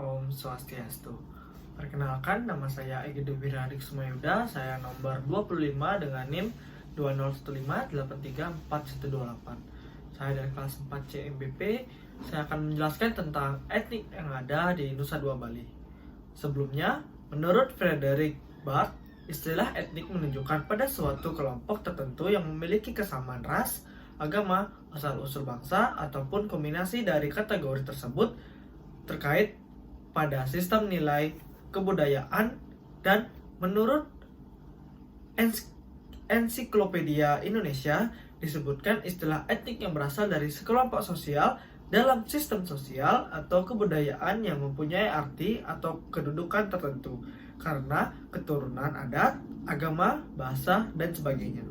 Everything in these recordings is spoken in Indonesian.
Om Swastiastu. Perkenalkan, nama saya Egy Wirahadi Kusmayuda. Saya nomor 25 dengan NIM 2015834128. Saya dari kelas 4C MBP. Saya akan menjelaskan tentang etnik yang ada di Nusa Dua Bali. Sebelumnya, menurut Frederick Barth, istilah etnik menunjukkan pada suatu kelompok tertentu yang memiliki kesamaan ras, agama, asal-usul bangsa, ataupun kombinasi dari kategori tersebut terkait pada sistem nilai kebudayaan. Dan menurut Ensiklopedia Indonesia disebutkan istilah etnik yang berasal dari sekelompok sosial dalam sistem sosial atau kebudayaan yang mempunyai arti atau kedudukan tertentu karena keturunan adat, agama, bahasa, dan sebagainya.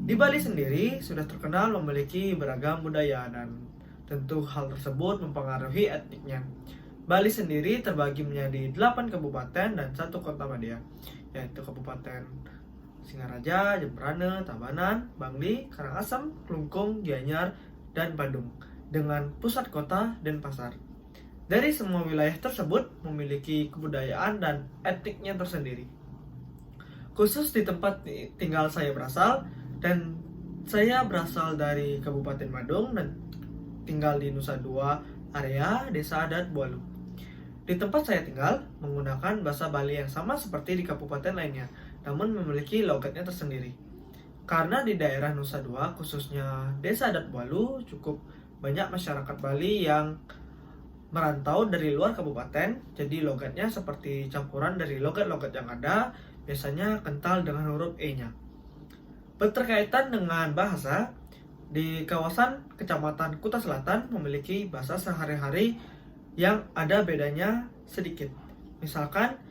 Di Bali sendiri sudah terkenal memiliki beragam budaya dan tentu hal tersebut mempengaruhi etniknya. Bali sendiri terbagi menjadi 8 kabupaten dan 1 kota madya, yaitu Kabupaten Singaraja, Jembrana, Tabanan, Bangli, Karangasem, Klungkung, Gianyar, dan Badung, dengan pusat kota Denpasar. Dari semua wilayah tersebut memiliki kebudayaan dan etniknya tersendiri. Khusus di tempat tinggal saya berasal, dan saya berasal dari Kabupaten Badung dan tinggal di Nusa Dua area Desa Adat Bualu. Di tempat saya tinggal menggunakan bahasa Bali yang sama seperti di kabupaten lainnya, namun memiliki logatnya tersendiri. Karena di daerah Nusa Dua, khususnya Desa Adat Bualu, cukup banyak masyarakat Bali yang merantau dari luar kabupaten, jadi logatnya seperti campuran dari logat-logat yang ada, biasanya kental dengan huruf E-nya. Berkaitan dengan bahasa, di kawasan Kecamatan Kuta Selatan memiliki bahasa sehari-hari yang ada bedanya sedikit. Misalkan,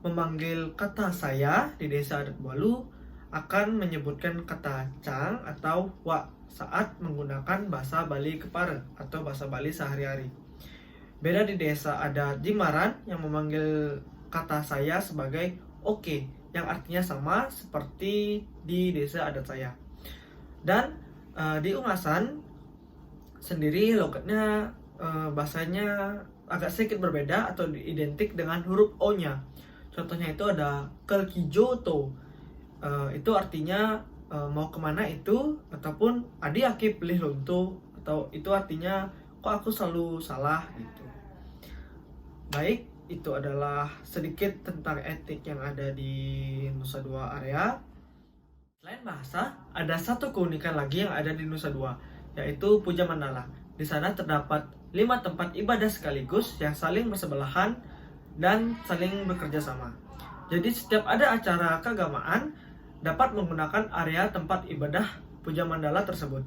memanggil kata saya di Desa Adat Bualu akan menyebutkan kata cang atau wa saat menggunakan bahasa Bali Kepara atau bahasa Bali sehari-hari. Beda di Desa Adat Jimaran yang memanggil kata saya sebagai oke, yang artinya sama seperti di Desa Adat saya. Dan di Ungasan sendiri logatnya bahasanya agak sedikit berbeda atau identik dengan huruf O-nya. Contohnya itu ada Kelkijoto. Itu artinya mau kemana itu, ataupun adi aki pilih lonto, atau itu artinya kok aku selalu salah gitu. Baik, itu adalah sedikit tentang etnik yang ada di Nusa Dua area. Selain bahasa, ada satu keunikan lagi yang ada di Nusa Dua, yaitu Puja Mandala. Di sana terdapat 5 tempat ibadah sekaligus yang saling bersebelahan dan saling bekerja sama. Jadi setiap ada acara keagamaan dapat menggunakan area tempat ibadah Puja Mandala tersebut.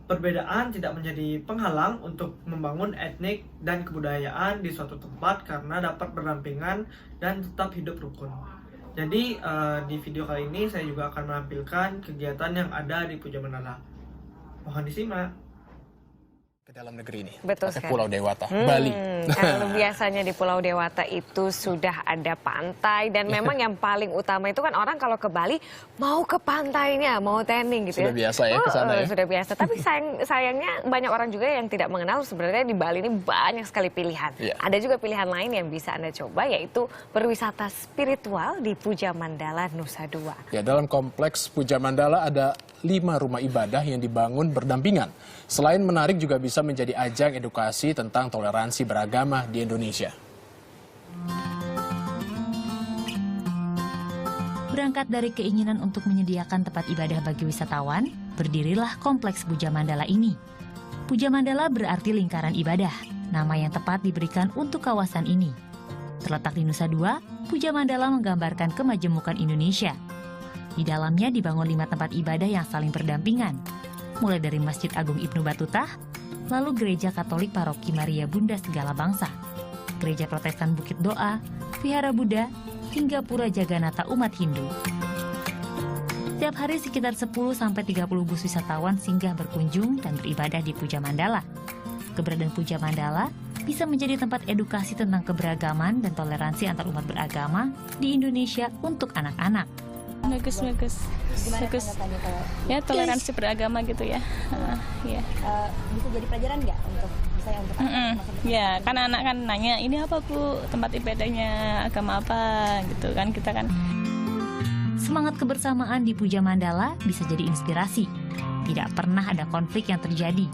Perbedaan tidak menjadi penghalang untuk membangun etnik dan kebudayaan di suatu tempat karena dapat berdampingan dan tetap hidup rukun. Jadi di video kali ini saya juga akan menampilkan kegiatan yang ada di Puja Mandala. Mohon disimak. Ke dalam negeri ini, betul sekali. Pulau Dewata, Bali. Kalau biasanya di Pulau Dewata itu sudah ada pantai, dan memang yang paling utama itu kan orang kalau ke Bali mau ke pantainya, mau tanning gitu. Sudah biasa ya ke sana ya. Sudah biasa, tapi sayangnya banyak orang juga yang tidak mengenal sebenarnya di Bali ini banyak sekali pilihan. Ada juga pilihan lain yang bisa Anda coba, yaitu berwisata spiritual di Puja Mandala Nusa Dua. Ya, dalam kompleks Puja Mandala ada 5 rumah ibadah yang dibangun berdampingan. Selain menarik, juga bisa menjadi ajang edukasi tentang toleransi beragama di Indonesia. Berangkat dari keinginan untuk menyediakan tempat ibadah bagi wisatawan, berdirilah kompleks Puja Mandala ini. Puja Mandala berarti lingkaran ibadah, nama yang tepat diberikan untuk kawasan ini. Terletak di Nusa Dua, Puja Mandala menggambarkan kemajemukan Indonesia. Di dalamnya dibangun 5 tempat ibadah yang saling berdampingan, mulai dari Masjid Agung Ibnu Battuta, lalu Gereja Katolik Paroki Maria Bunda Segala Bangsa, Gereja Protestan Bukit Doa, Vihara Buddha, hingga Pura Jaganata umat Hindu. Setiap hari sekitar 10-30 bus wisatawan singgah berkunjung dan beribadah di Puja Mandala. Keberadaan Puja Mandala bisa menjadi tempat edukasi tentang keberagaman dan toleransi antar umat beragama di Indonesia untuk anak-anak. Bagus. Ya, toleransi beragama gitu ya. Bisa jadi pelajaran nggak untuk apa ya untuk Ya, kan anak kan nanya, ini apa Bu, tempat ibadahnya agama apa gitu kan, kita kan. Semangat kebersamaan di Puja Mandala bisa jadi inspirasi. Tidak pernah ada konflik yang terjadi,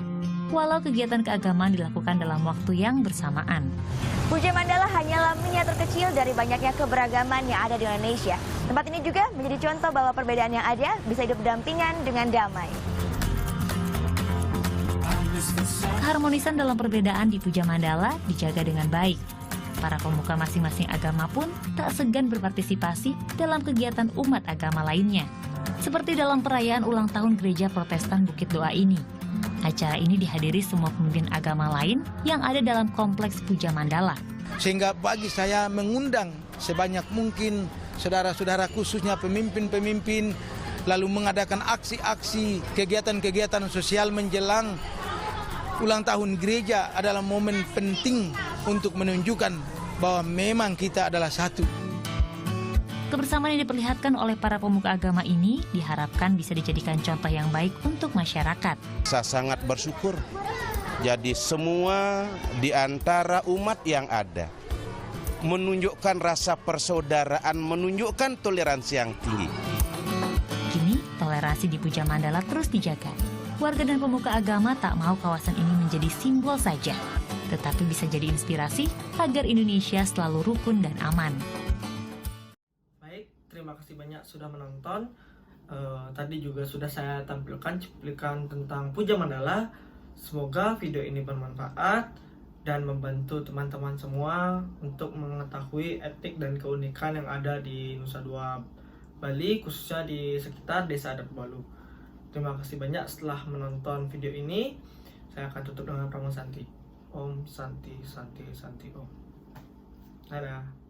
walau kegiatan keagamaan dilakukan dalam waktu yang bersamaan. Puja Mandala hanyalah miniatur kecil dari banyaknya keberagaman yang ada di Indonesia. Tempat ini juga menjadi contoh bahwa perbedaan yang ada bisa hidup berdampingan dengan damai. Keharmonisan dalam perbedaan di Puja Mandala dijaga dengan baik. Para pemuka masing-masing agama pun tak segan berpartisipasi dalam kegiatan umat agama lainnya. Seperti dalam perayaan ulang tahun Gereja Protestan Bukit Doa ini. Acara ini dihadiri semua pemimpin agama lain yang ada dalam kompleks Puja Mandala. Sehingga bagi saya mengundang sebanyak mungkin saudara-saudara khususnya pemimpin-pemimpin lalu mengadakan aksi-aksi kegiatan-kegiatan sosial menjelang ulang tahun gereja adalah momen penting untuk menunjukkan bahwa memang kita adalah satu. Kebersamaan yang diperlihatkan oleh para pemuka agama ini diharapkan bisa dijadikan contoh yang baik untuk masyarakat. Saya sangat bersyukur. Jadi semua di antara umat yang ada menunjukkan rasa persaudaraan, menunjukkan toleransi yang tinggi. Kini, toleransi di Puja Mandala terus dijaga. Warga dan pemuka agama tak mau kawasan ini menjadi simbol saja, tetapi bisa jadi inspirasi agar Indonesia selalu rukun dan aman. Baik, terima kasih banyak sudah menonton. Tadi juga sudah saya tampilkan cuplikan tentang Puja Mandala. Semoga video ini bermanfaat dan membantu teman-teman semua untuk mengetahui etik dan keunikan yang ada di Nusa Dua Bali, khususnya di sekitar Desa Adat Balu. Terima kasih banyak setelah menonton video ini. Saya akan tutup dengan prango Santi. Om Santi Santi Santi Om. Dadah.